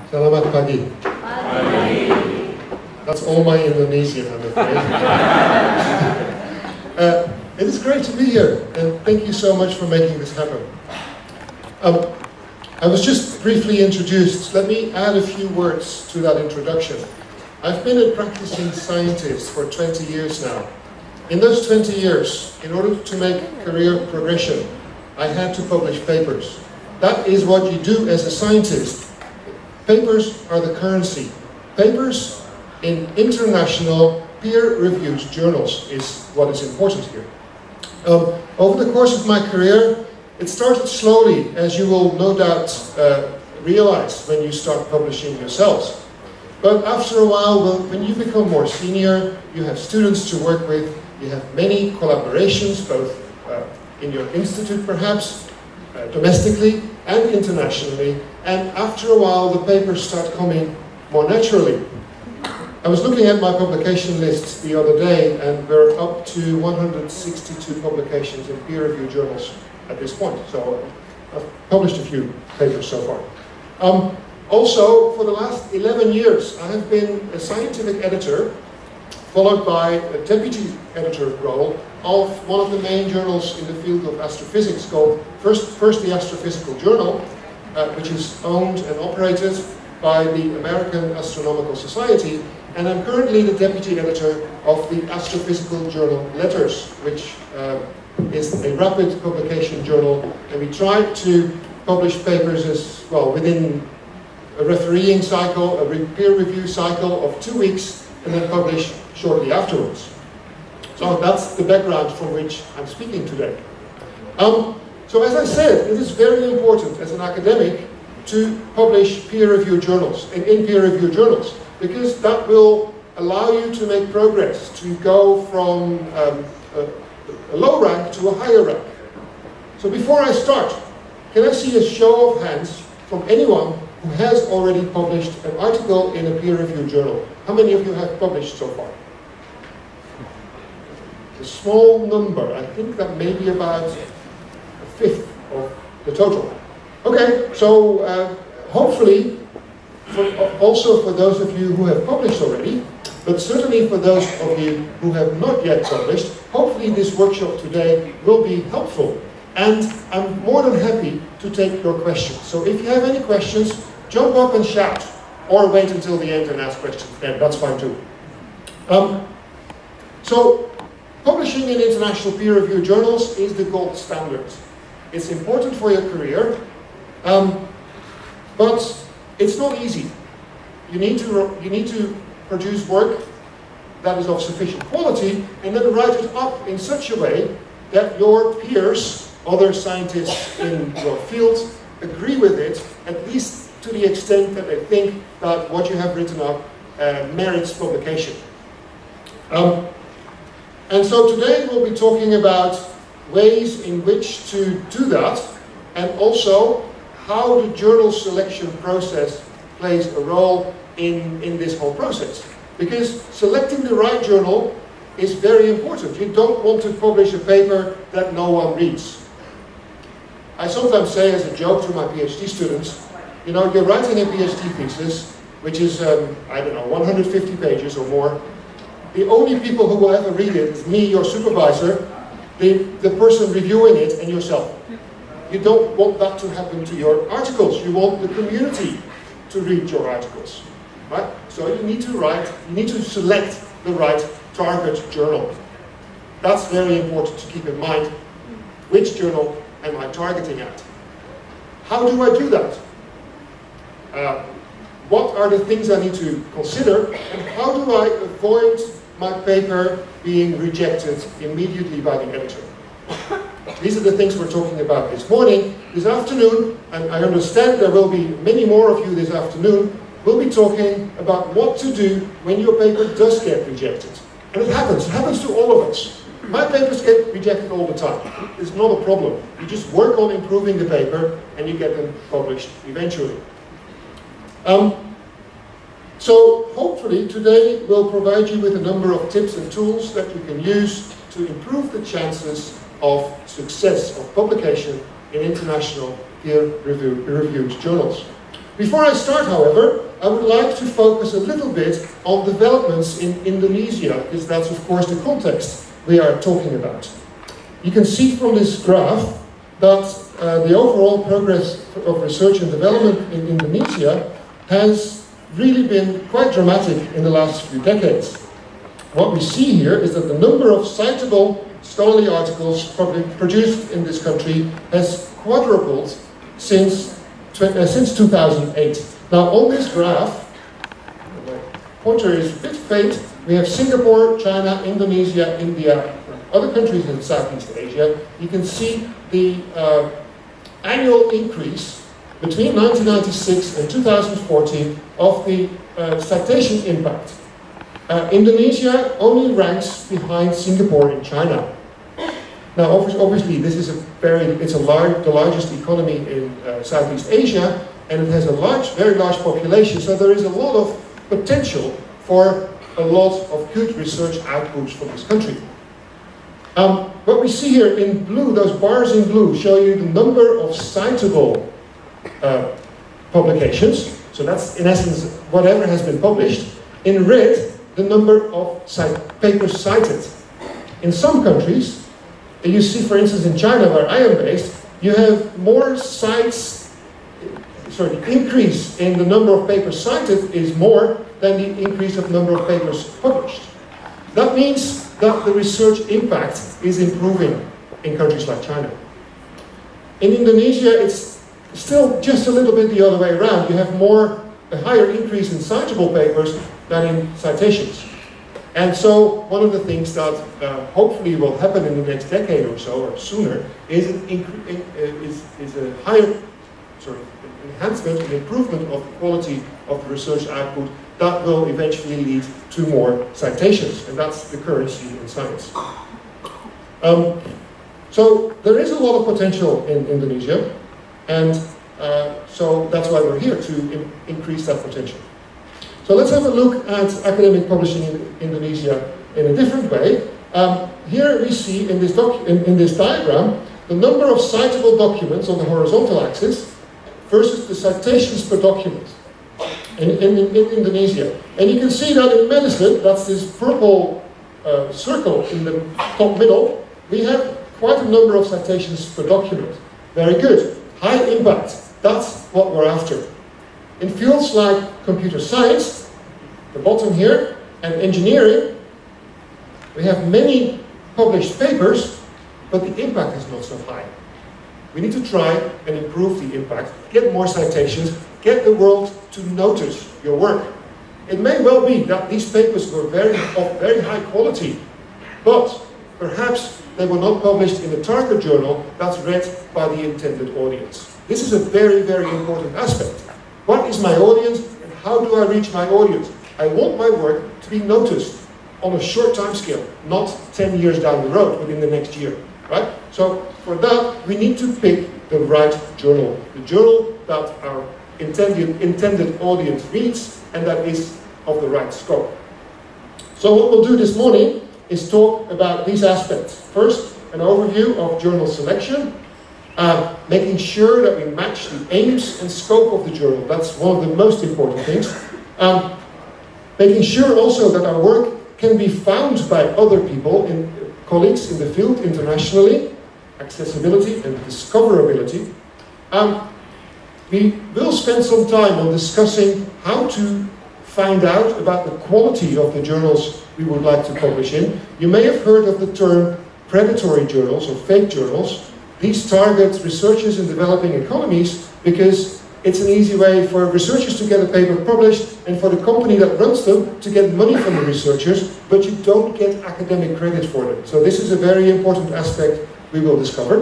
Selamat pagi. Pagi. That's all my Indonesian, I'm afraid. It is great to be here, and thank you so much for making this happen. I was just briefly introduced. Let me add a few words to that introduction. I've been a practicing scientist for 20 years now. In those 20 years, in order to make career progression, I had to publish papers. That is what you do as a scientist. Papers are the currency. Papers in international peer-reviewed journals is what is important here. Over the course of my career, it started slowly, as you will no doubt realize when you start publishing yourselves. But after a while, when you become more senior, you have students to work with, you have many collaborations, both in your institute perhaps, domestically and internationally, and after a while the papers start coming more naturally. I was looking at my publication list the other day, and we're up to 162 publications in peer-reviewed journals at this point. So I've published a few papers so far. Also, for the last 11 years, I have been a scientific editor, followed by a deputy editor role of one of the main journals in the field of astrophysics called first the Astrophysical Journal, which is owned and operated by the American Astronomical Society, and I'm currently the deputy editor of the Astrophysical Journal Letters, which is a rapid publication journal, and we try to publish papers as well within a refereeing cycle, a peer review cycle of 2 weeks, and then publish shortly afterwards. So that's the background from which I'm speaking today. So as I said, it is very important as an academic to publish peer-reviewed journals, and in peer-reviewed journals, because that will allow you to make progress, to go from a low rank to a higher rank. So before I start, can I see a show of hands from anyone who has already published an article in a peer-reviewed journal? How many of you have published so far? A small number. I think that may be about a fifth of the total. Okay, so hopefully, also for those of you who have published already, but certainly for those of you who have not yet published, hopefully this workshop today will be helpful. And I'm more than happy to take your questions. So if you have any questions, jump up and shout, or wait until the end and ask questions then, that's fine too. So, publishing in international peer-reviewed journals is the gold standard. It's important for your career, but it's not easy. You need to produce work that is of sufficient quality, and then write it up in such a way that your peers, other scientists in your field, agree with it, at least to the extent that they think that what you have written up merits publication. And so today we'll be talking about ways in which to do that, and also how the journal selection process plays a role in this whole process. Because selecting the right journal is very important. You don't want to publish a paper that no one reads. I sometimes say as a joke to my PhD students, you know, you're writing a PhD thesis, which is, I don't know, 150 pages or more. The only people who will ever read it is me, your supervisor, the person reviewing it, and yourself. You don't want that to happen to your articles. You want the community to read your articles, right? So you need to select the right target journal. That's very important to keep in mind. Which journal am I targeting at? How do I do that? What are the things I need to consider, and how do I avoid my paper being rejected immediately by the editor? These are the things we're talking about this morning. This afternoon, and I understand there will be many more of you this afternoon, we'll be talking about what to do when your paper does get rejected. And it happens to all of us. My papers get rejected all the time. It's not a problem. You just work on improving the paper, and you get them published eventually. So hopefully today we'll provide you with a number of tips and tools that you can use to improve the chances of success of publication in international peer-reviewed journals. Before I start, however, I would like to focus a little bit on developments in Indonesia, because that's of course the context we are talking about. You can see from this graph that the overall progress of research and development in Indonesia has really been quite dramatic in the last few decades. What we see here is that the number of citable scholarly articles produced in this country has quadrupled since 2008. Now on this graph, my pointer is a bit faint, we have Singapore, China, Indonesia, India, other countries in Southeast Asia. You can see the annual increase between 1996 and 2014 of the citation impact. Indonesia only ranks behind Singapore and China. Now, obviously, this is the largest economy in Southeast Asia, and it has a very large population. So there is a lot of potential for a lot of good research outputs from this country. What we see here in blue, those bars in blue, show you the number of citable publications. So that's in essence whatever has been published. In red, the number of papers cited. In some countries, you see, for instance, in China, where I am based, you have more sites, the increase in the number of papers cited is more than the increase of number of papers published. That means that the research impact is improving in countries like China. In Indonesia, it's still just a little bit the other way around. You have a higher increase in citable papers than in citations. And so one of the things that hopefully will happen in the next decade or so, or sooner, is a higher enhancement and improvement of the quality of the research output that will eventually lead to more citations. And that's the currency in science. So there is a lot of potential in Indonesia, and so that's why we're here, to increase that potential. So let's have a look at academic publishing in Indonesia in a different way. Here we see in this diagram the number of citable documents on the horizontal axis versus the citations per document in Indonesia. And you can see that in medicine, that's this purple circle in the top middle, we have quite a number of citations per document. Very good. High impact. That's what we're after. In fields like computer science, the bottom here, and engineering, we have many published papers, but the impact is not so high. We need to try and improve the impact, get more citations, get the world to notice your work. It may well be that these papers were of very high quality, but perhaps they were not published in a target journal that's read by the intended audience. This is a very, very important aspect. What is my audience, and how do I reach my audience? I want my work to be noticed on a short time scale, not 10 years down the road, within the next year, right? So for that, we need to pick the right journal, the journal that our intended audience reads, and that is of the right scope. So what we'll do this morning is talk about these aspects. First, an overview of journal selection, making sure that we match the aims and scope of the journal. That's one of the most important things. Making sure also that our work can be found by other people, colleagues in the field internationally, accessibility and discoverability. We will spend some time on discussing how to find out about the quality of the journals we would like to publish in. You may have heard of the term predatory journals or fake journals. These target researchers in developing economies because it's an easy way for researchers to get a paper published and for the company that runs them to get money from the researchers, but you don't get academic credit for them. So this is a very important aspect we will discuss.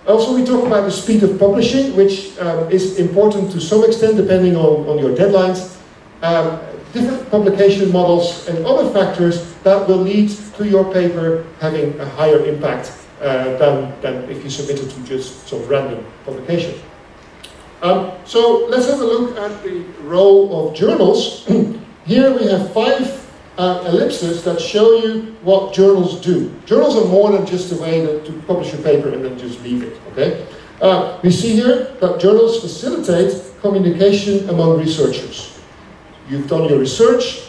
Also, we talk about the speed of publishing, which is important to some extent depending on your deadlines. Different publication models and other factors that will lead to your paper having a higher impact than if you submit it to just some random publication. So let's have a look at the role of journals. Here we have 5 ellipses that show you what journals do. Journals are more than just a way to publish a paper and then just leave it, okay? We see here that journals facilitate communication among researchers. You've done your research,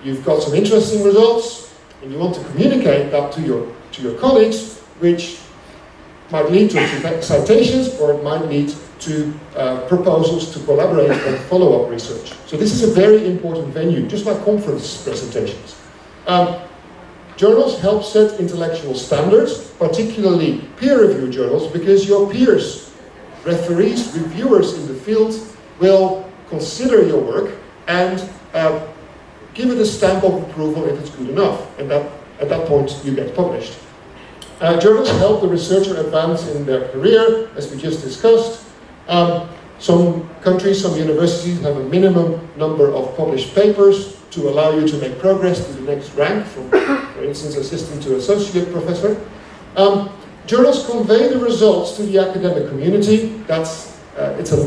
you've got some interesting results, and you want to communicate that to your colleagues, which might lead to citations, or it might lead to proposals to collaborate on follow-up research. So this is a very important venue, just like conference presentations. Journals help set intellectual standards, particularly peer-reviewed journals, because your peers, referees, reviewers in the field will consider your work and give it a stamp of approval if it's good enough, and at that point you get published. Journals help the researcher advance in their career, as we just discussed. Some countries, some universities have a minimum number of published papers to allow you to make progress to the next rank, from, for instance, assistant to associate professor. Journals convey the results to the academic community. It's a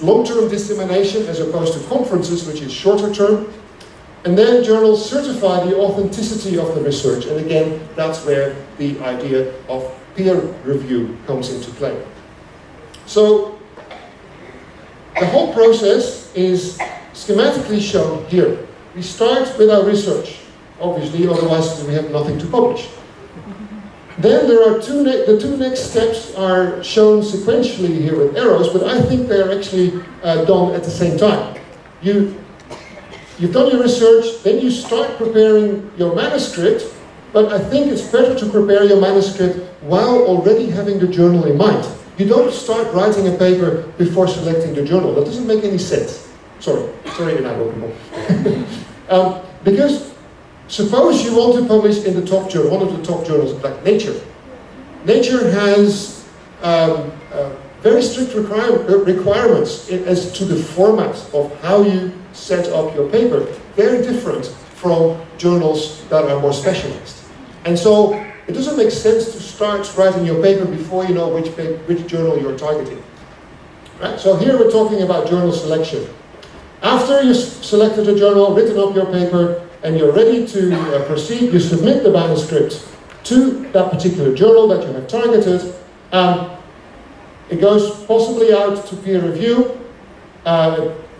long-term dissemination as opposed to conferences, which is shorter term. And then journals certify the authenticity of the research, and again, that's where the idea of peer review comes into play. So, the whole process is schematically shown here. We start with our research, obviously, otherwise we have nothing to publish. Then there are the two next steps are shown sequentially here with arrows, but I think they're actually done at the same time. You've done your research, then you start preparing your manuscript, but I think it's better to prepare your manuscript while already having the journal in mind. You don't start writing a paper before selecting the journal. That doesn't make any sense. Sorry, because suppose you want to publish in the top journal, one of the top journals, like Nature. Nature has very strict requirements as to the format of how you set up your paper. Very different from journals that are more specialized. And so it doesn't make sense to start writing your paper before you know which journal you're targeting. Right? So here we're talking about journal selection. After you've selected a journal, written up your paper, and you're ready to proceed, you submit the manuscript to that particular journal that you have targeted. It goes possibly out to peer review.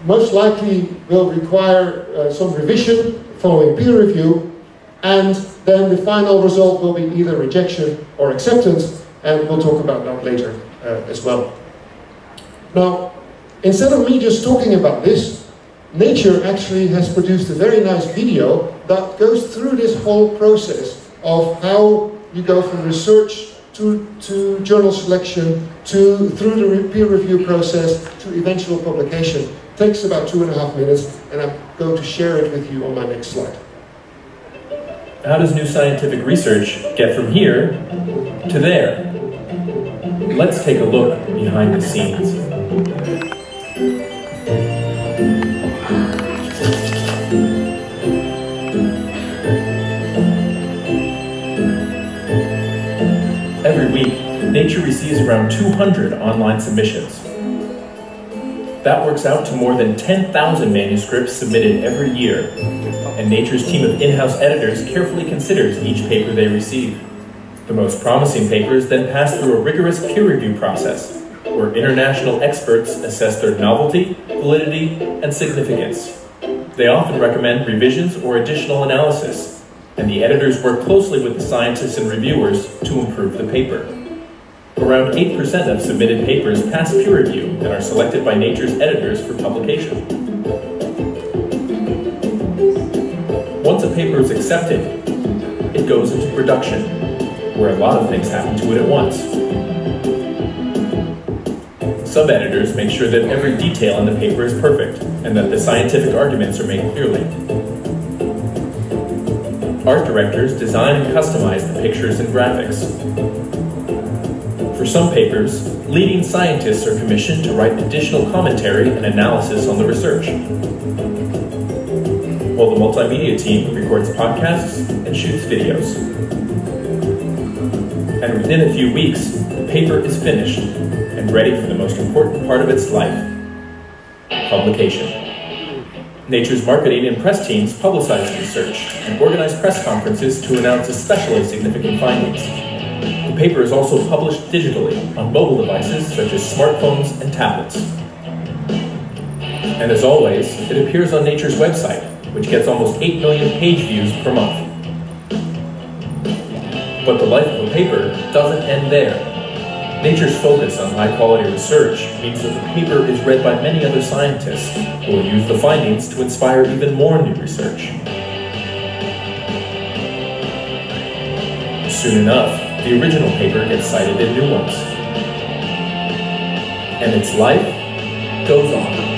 Most likely will require some revision following peer review, and then the final result will be either rejection or acceptance, and we'll talk about that later as well. Now, instead of me just talking about this, Nature actually has produced a very nice video that goes through this whole process of how you go from research to journal selection, through the peer review process, to eventual publication. It takes about 2.5 minutes, and I'm going to share it with you on my next slide. How does new scientific research get from here to there? Let's take a look behind the scenes. Every week, Nature receives around 200 online submissions. That works out to more than 10,000 manuscripts submitted every year, and Nature's team of in-house editors carefully considers each paper they receive. The most promising papers then pass through a rigorous peer review process, where international experts assess their novelty, validity, and significance. They often recommend revisions or additional analysis, and the editors work closely with the scientists and reviewers to improve the paper. Around 8% of submitted papers pass peer review and are selected by Nature's editors for publication. Once a paper is accepted, it goes into production, where a lot of things happen to it at once. Sub-editors make sure that every detail in the paper is perfect and that the scientific arguments are made clearly. Art directors design and customize the pictures and graphics. For some papers, leading scientists are commissioned to write additional commentary and analysis on the research, while the multimedia team records podcasts and shoots videos. And within a few weeks, the paper is finished and ready for the most important part of its life, publication. Nature's marketing and press teams publicize the research and organize press conferences to announce especially significant findings. The paper is also published digitally on mobile devices such as smartphones and tablets. And as always, it appears on Nature's website, which gets almost 8 million page views per month. But the life of a paper doesn't end there. Nature's focus on high-quality research means that the paper is read by many other scientists who will use the findings to inspire even more new research. Soon enough, the original paper gets cited in new ones. And its life goes on.